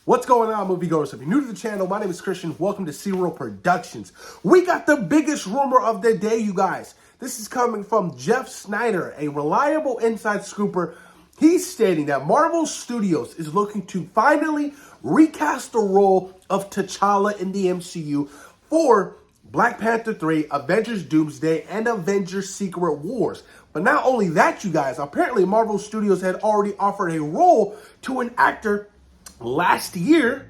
What's going on, moviegoers? If you're new to the channel, my name is Christian. Welcome to Serial Productions. We got the biggest rumor of the day, you guys. This is coming from Jeff Snyder, a reliable inside scooper. He's stating that Marvel Studios is looking to finally recast the role of T'Challa in the MCU for Black Panther 3, Avengers Doomsday, and Avengers Secret Wars. But not only that, you guys, apparently Marvel Studios had already offered a role to an actor last year,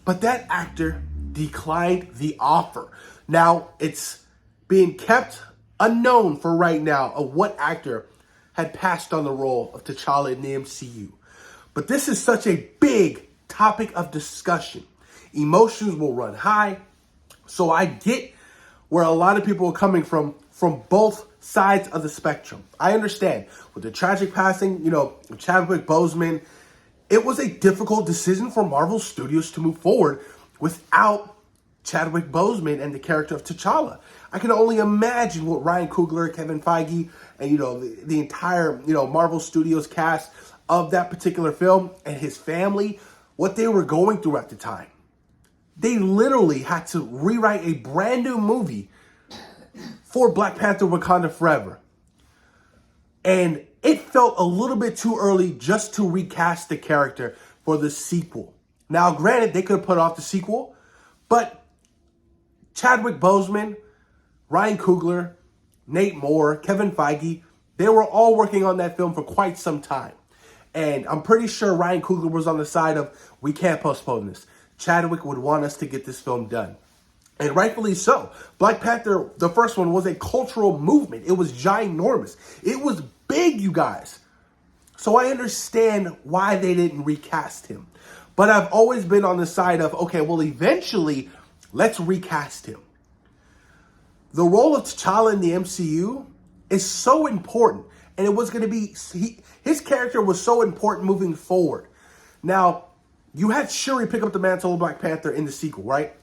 but that actor declined the offer. Now, it's being kept unknown for right now of what actor had passed on the role of T'Challa in the MCU. But this is such a big topic of discussion. Emotions will run high. So I get where a lot of people are coming from both sides of the spectrum. I understand with the tragic passing, of Chadwick Boseman, it was a difficult decision for Marvel Studios to move forward without Chadwick Boseman and the character of T'Challa. I can only imagine what Ryan Coogler, Kevin Feige, and the entire Marvel Studios cast of that particular film and his family, what they were going through at the time. They literally had to rewrite a brand new movie for Black Panther: Wakanda Forever. And it felt a little bit too early just to recast the character for the sequel. Now, granted, they could have put off the sequel, but Chadwick Boseman, Ryan Coogler, Nate Moore, Kevin Feige, they were all working on that film for quite some time. And I'm pretty sure Ryan Coogler was on the side of, we can't postpone this. Chadwick would want us to get this film done. And rightfully so. Black Panther, the first one, was a cultural movement. It was ginormous. It was big, you guys. So I understand why they didn't recast him. But I've always been on the side of, okay, well, eventually, let's recast him. The role of T'Challa in the MCU is so important. And it was going to be, his character was so important moving forward. Now, you had Shuri pick up the mantle of Black Panther in the sequel, right?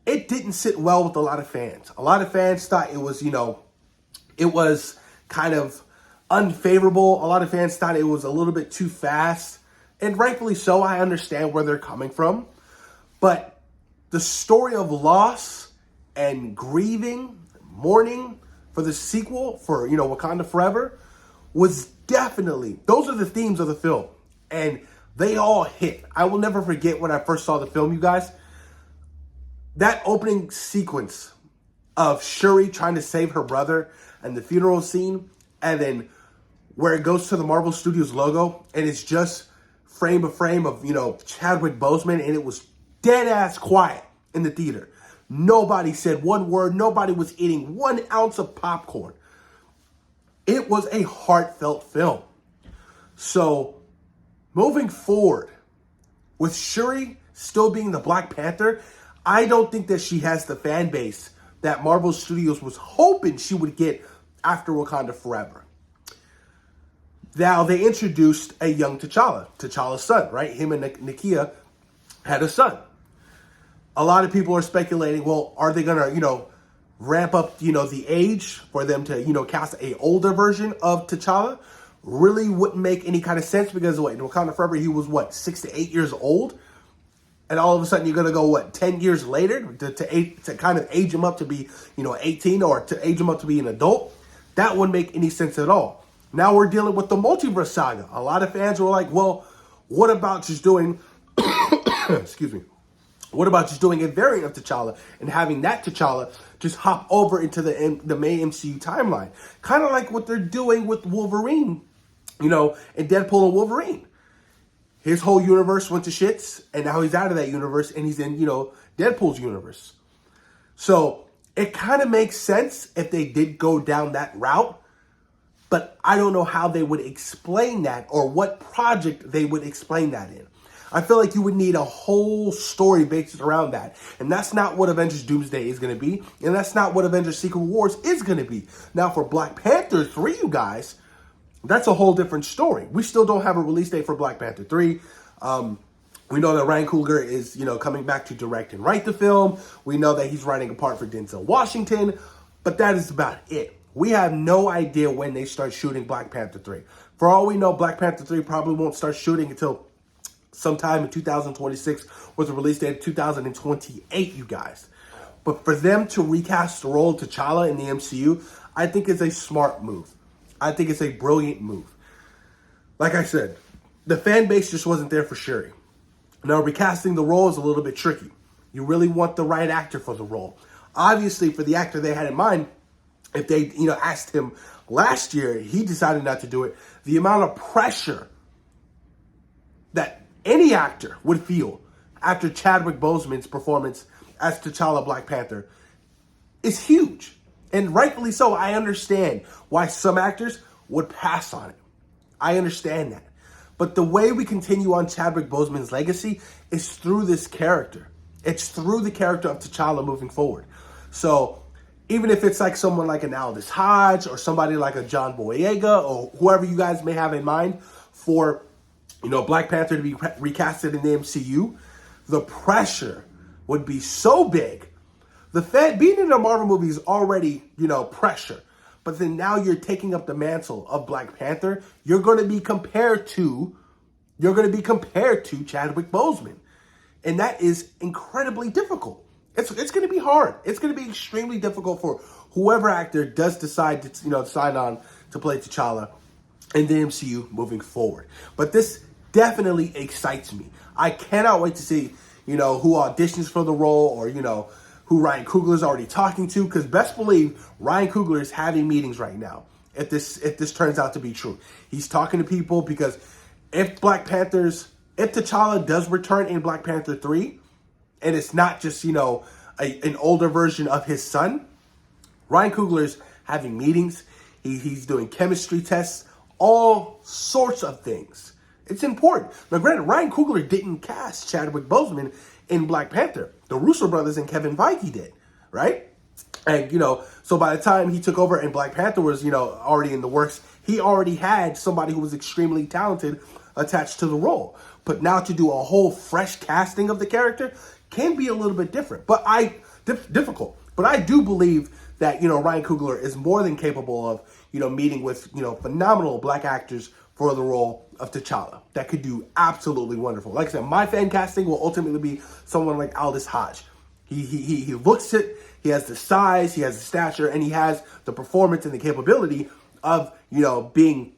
It didn't sit well with a lot of fans. A lot of fans thought it was, it was kind of unfavorable. A lot of fans thought it was a little bit too fast. And rightfully so, I understand where they're coming from. But the story of loss and grieving, mourning for the sequel, for, Wakanda Forever, was definitely, those are the themes of the film. And they all hit. I will never forget when I first saw the film, you guys. That opening sequence of Shuri trying to save her brother and the funeral scene, and then where it goes to the Marvel Studios logo, and it's just frame of Chadwick Boseman, and it was dead ass quiet in the theater. Nobody said one word. Nobody was eating 1 ounce of popcorn. It was a heartfelt film. So, moving forward, with Shuri still being the Black Panther, I don't think that she has the fan base that Marvel Studios was hoping she would get after Wakanda Forever. Now, they introduced a young T'Challa, T'Challa's son, right? Him and Nakia had a son. A lot of people are speculating, well, are they going to, ramp up, the age for them to, cast a older version of T'Challa? Really wouldn't make any kind of sense because, in Wakanda Forever, he was, 6 to 8 years old? And all of a sudden, you're going to go, 10 years later to kind of age him up to be, 18 or to age him up to be an adult? That wouldn't make any sense at all. Now we're dealing with the multiverse saga. A lot of fans were like, well, what about just doing, excuse me, what about just doing a variant of T'Challa and having that T'Challa just hop over into the main MCU timeline? Kind of like what they're doing with Wolverine, in Deadpool and Wolverine. His whole universe went to shits, and now he's out of that universe, and he's in, Deadpool's universe. So it kind of makes sense if they did go down that route, but I don't know how they would explain that or what project they would explain that in. I feel like you would need a whole story based around that, and that's not what Avengers Doomsday is going to be, and that's not what Avengers Secret Wars is going to be. Now, for Black Panther 3, you guys, that's a whole different story. We still don't have a release date for Black Panther 3. We know that Ryan Coogler is, coming back to direct and write the film. We know that he's writing a part for Denzel Washington, but that is about it. We have no idea when they start shooting Black Panther 3. For all we know, Black Panther 3 probably won't start shooting until sometime in 2026 with a release date of 2028, you guys. But for them to recast the role of T'Challa in the MCU, I think it's a smart move. I think it's a brilliant move. Like I said, the fan base just wasn't there for Shuri. Now, recasting the role is a little bit tricky. You really want the right actor for the role. Obviously, for the actor they had in mind, if they, asked him last year, he decided not to do it. The amount of pressure that any actor would feel after Chadwick Boseman's performance as T'Challa Black Panther is huge. And rightfully so. I understand why some actors would pass on it. I understand that. But the way we continue on Chadwick Boseman's legacy is through this character. It's through the character of T'Challa moving forward. So even if it's like someone like an Aldous Hodge or somebody like a John Boyega or whoever you guys may have in mind for, Black Panther to be recasted in the MCU, the pressure would be so big. Being in a Marvel movie is already, pressure. But then now you're taking up the mantle of Black Panther. You're going to be compared to Chadwick Boseman. And that is incredibly difficult. It's going to be hard. It's going to be extremely difficult for whoever actor does decide to, sign on to play T'Challa in the MCU moving forward. But this definitely excites me. I cannot wait to see, who auditions for the role or, who Ryan Coogler is already talking to, because best believe Ryan Coogler is having meetings right now. If this turns out to be true, he's talking to people because if T'Challa does return in Black Panther 3, and it's not just an older version of his son, Ryan Coogler is having meetings. He's doing chemistry tests, all sorts of things. It's important. Now, granted, Ryan Coogler didn't cast Chadwick Boseman in Black Panther. The Russo brothers and Kevin Feige did, right? And, so by the time he took over and Black Panther was, already in the works, he already had somebody who was extremely talented attached to the role. But now to do a whole fresh casting of the character can be a little bit different. Difficult. But I do believe that, Ryan Coogler is more than capable of, meeting with, phenomenal Black actors for the role of T'Challa that could do absolutely wonderful. Like I said, my fan casting will ultimately be someone like Aldous Hodge. He looks it, he has the size, he has the stature, and he has the performance and the capability of, being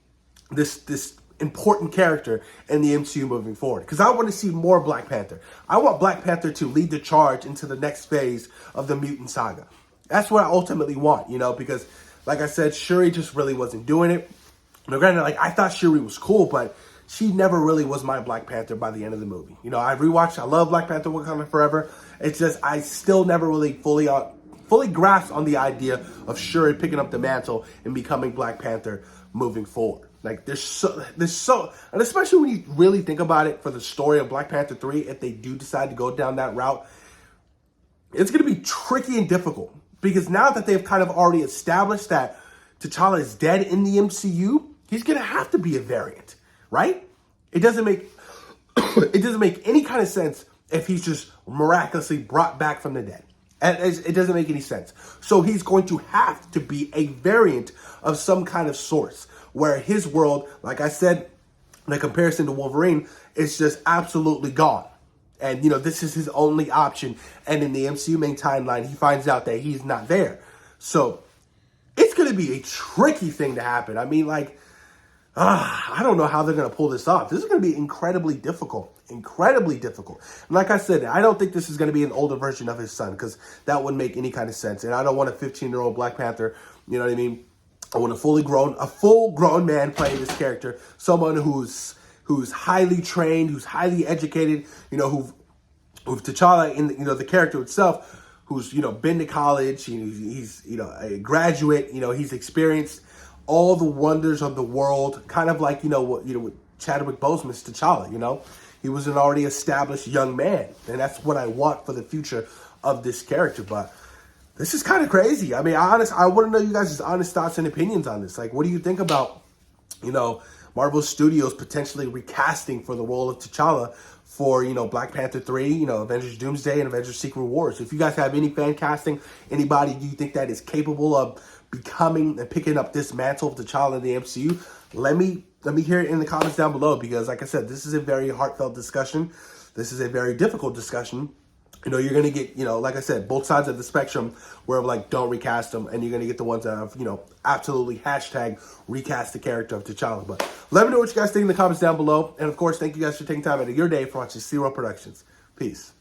this important character in the MCU moving forward. Because I want to see more Black Panther. I want Black Panther to lead the charge into the next phase of the mutant saga. That's what I ultimately want, because like I said, Shuri just really wasn't doing it. Now, granted, I thought Shuri was cool, but she never really was my Black Panther by the end of the movie. I love Black Panther Wakanda Forever. It's just, I still never really fully grasped on the idea of Shuri picking up the mantle and becoming Black Panther moving forward. There's so, and especially when you really think about it for the story of Black Panther 3, if they do decide to go down that route, it's going to be tricky and difficult. Because now that they've kind of already established that T'Challa is dead in the MCU, he's going to have to be a variant, right? It doesn't make any kind of sense if he's just miraculously brought back from the dead. It doesn't make any sense. So he's going to have to be a variant of some kind of source where his world, like I said, in comparison to Wolverine, is just absolutely gone. And, this is his only option. And in the MCU main timeline, he finds out that he's not there. So it's going to be a tricky thing to happen. I mean, I don't know how they're going to pull this off. This is going to be incredibly difficult. Incredibly difficult. And like I said, I don't think this is going to be an older version of his son, because that wouldn't make any kind of sense. And I don't want a 15-year-old Black Panther, you know what I mean? I want a full-grown man playing this character. Someone who's highly trained, who's highly educated, who T'Challa in the character itself, who's been to college, he's a graduate, he's experienced all the wonders of the world, kind of like with Chadwick Boseman's T'Challa. He was an already established young man, and that's what I want for the future of this character. But this is kind of crazy. I mean, I want to know you guys' honest thoughts and opinions on this. What do you think about Marvel Studios potentially recasting for the role of T'Challa for, Black Panther 3, Avengers Doomsday and Avengers Secret Wars? If you guys have any fan casting, anybody do you think that is capable of becoming and picking up this mantle of T'Challa in the MCU, let me let me hear it in the comments down below, because like I said, this is a very heartfelt discussion. This is a very difficult discussion. You know, you're going to get, you know, like I said, both sides of the spectrum where like, don't recast them. And you're going to get the ones that have, you know, absolutely hashtag recast the character of T'Challa. But let me know what you guys think in the comments down below. And of course, thank you guys for taking time out of your day for watching C-Roll Productions. Peace.